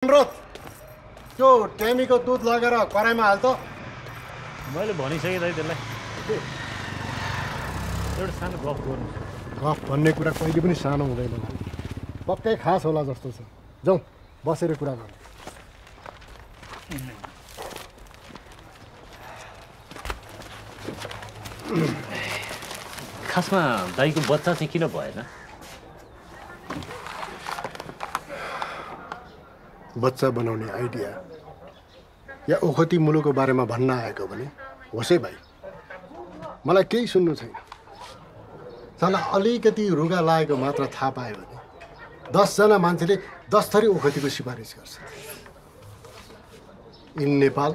अनुरोध त्यो टेमीको दुध लगेर कराईमा हाल त। मैले भनिसकेँ दाइ त्यसलाई एउटा सानो गफ गर्नु छ। गफ भन्ने कुरा कहिले पनि सानो हुँदैन, पक्कै खास होला जस्तो छ। जाउँ बसेर कुरा गरौँ। खासमा दाइको बच्चा चाहिँ किन भएन? बच्चा बनाउने आइडिया या ओखती मुलुको बारेमा भन्न आएको भने होस् है भाइ, मलाई केही सुन्नु छैन। साला अलिकति रुगा लागेको मात्र थाहा पायो भने 10 जना मान्छेले 10 थरी ओखतीको सिफारिस गर्छ। In Nepal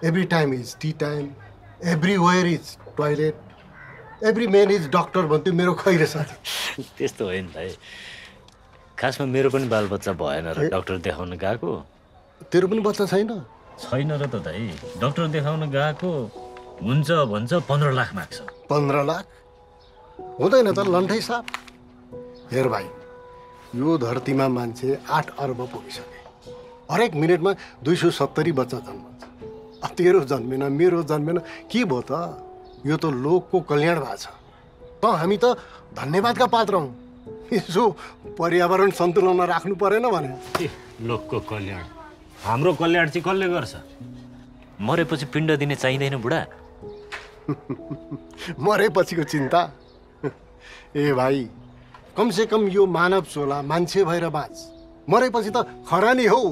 every time is T time, everywhere is toilet, every main is doctor भन्थ्यो मेरो खैरे साथी। त्यस्तो होइन दाइ, खासमा मेरो पनि बालबच्चा भएन र डाक्टर देखाउन गएको। तेरो पनि बच्चा छैन? छैन र त दाइ, डाक्टर देखाउन गएको हुन्छ भन्छ 15 लाख माग्छ। 15 लाख हुँदैन त लन्ठै साप। हेर भाइ, यो धरतीमा मान्छे 8 अर्ब पुगिसके। हरेक मिनटमा 270 बच्चा जन्मन्छ। तेरो जन्मेन, मेरो जन्मेन, के भयो त? यो त लोकको कल्याण भएको छ। त हामी त धन्यवादका पात्र हौँ। यसो पर्यावरण सन्तुलनमा राख्नु परेन भने। लोकको कल्याण, हाम्रो कल्याण चाहिँ कसले गर्छ? मरेपछि पिण्ड दिने चाहिँदैन बुढा। मरेपछिको चिन्ता? ए भाइ, कमसेकम यो मानव चोला मान्छे भएर बाँच। मरेपछि त खरानी हौ।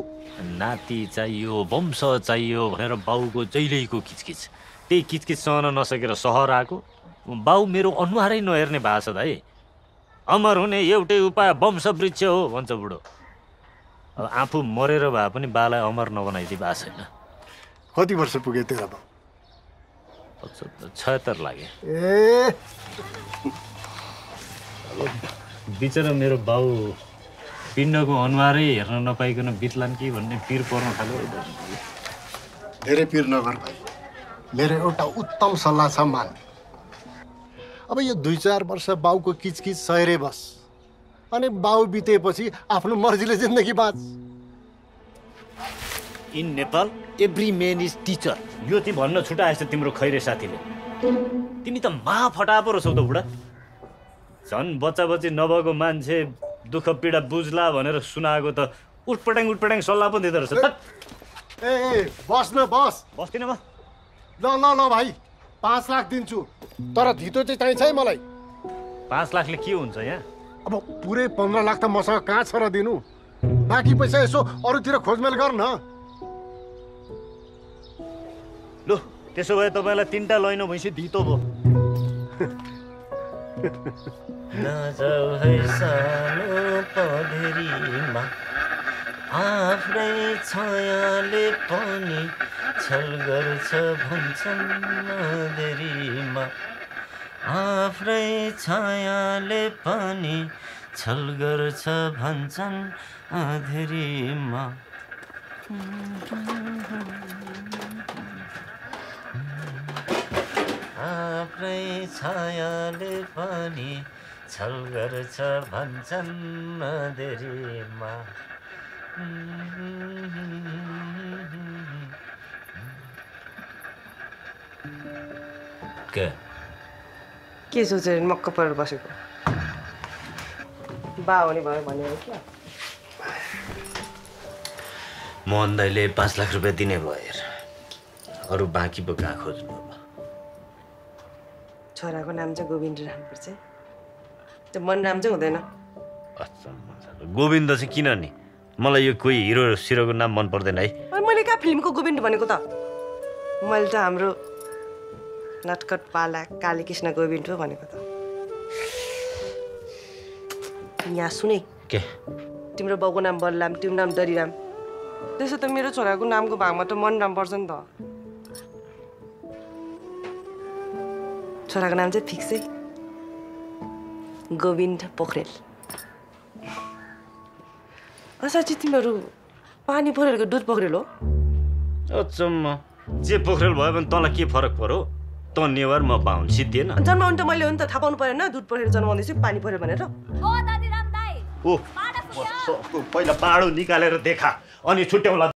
नाति चाहियो, वंश चाहियो भनेर बाउको जहिल्यैको किचकिच। त्यही किचकिच सहन नसकेर सहर आएको। बाउ मेरो अनुहारै नहेर्ने भएको छ दाइ। अमर हुने एउटै उपाय वंश वृक्ष हो भन्छ बुढो। अब आफू मरेर भए पनि बालाई अमर नबनाइदिए भएको छैन। कति वर्ष पुगे तेरा बाउ? 76 लागे। ए बिचरा मेरो बाउ पिण्डको अनुहारै हेर्न नपाइकन बित्लान् कि भन्ने पिर पर्न थाल्यो। धेरै पिर नगर भाइ, मेरो एउटा उत्तम सल्लाह छ, मान। अब यो 2-4 वर्ष बाउको किचकिच सहेरे बस, अनि बाउ बितेपछि आफ्नो मर्जीले जिन्दगी बाँच। In Nepal every main is teacher, यो चाहिँ भन्न छुटाएछ तिम्रो खैरे साथीले। तिमी त महाफटा पो रहेछौ त बुढा। झन् बच्चा बच्ची नभएको मान्छे दुःख पीडा बुझ्ला भनेर सुनाएको त उटपटाङ सल्लाह पनि दिँदो रहेछ। ए बस न, बस। बस्दिनँ म। ल ल ल भाइ, 5 लाख दिन्छु, तर धितो चाहिँ चाहिन्छ है मलाई। 5 लाखले के हुन्छ यहाँ? अब पुरै 15 लाख त मसँग कहाँ छ र दिनु? बाँकी पैसा यसो अरूतिर खोजमेल गर न। लु त्यसो भए तपाईँलाई 3टा लैनो भैँसी धितो भयो। नजाऊ है सानो पधेरीमा, आफ्नै छायाले पनि छल गर्छ भन्छन् अँधेरीमा। आफ्नै छायाले पनि छल गर्छ भन्छन् अँधेरीमा। आफ्नै छायाले पनि छल गर्छ भन्छन् अँधेरीमा। के सोचेर मक्क परेर बसेको? बा हुने भयो भने हो क्या? मोहन दाइले 5 लाख रुपियाँ दिने भयो हेर, अरू बाँकी पो कहाँ खोज्नु? छोराको नाम चाहिँ गोविन्द राख्नुपर्छ। त्यो मन राम चाहिँ हुँदैन। गोविन्द चाहिँ किन नि? मलाई यो कोही हिरो सिरोको नाम मन पर्दैन है। मैले कहाँ फिल्मको गोविन्द भनेको त? मैले त हाम्रो नटकट पाला कालीकृष्ण गोविन्द हो भनेको त। यहाँ सुने के? तिम्रो बाउको नाम बलराम, तिम्रो नाम दरिराम। त्यसो त मेरो छोराको नामको भागमा त मन राम पर्छ नि त। छोराको नाम चाहिँ फिक्सै गोविन्द पोखरेल। साँच्ची तिमीहरू पानी पोखरेलको दुध पोखरेल हो? अचम्म, जे पोखरेल भयो भने तँलाई के फरक पर्यो? त नेवार म बाहुन सिद्धिएन। जन्माउनु त मैले हो नि त, थाहा पाउनु परेन दुध पोखरेल जन्माउँदैछु पानी पोखरेल भनेर। ओ दादी राम दाई, ओ बाटा पहिला बाडो निकालेर देखा अनि छुट्याउला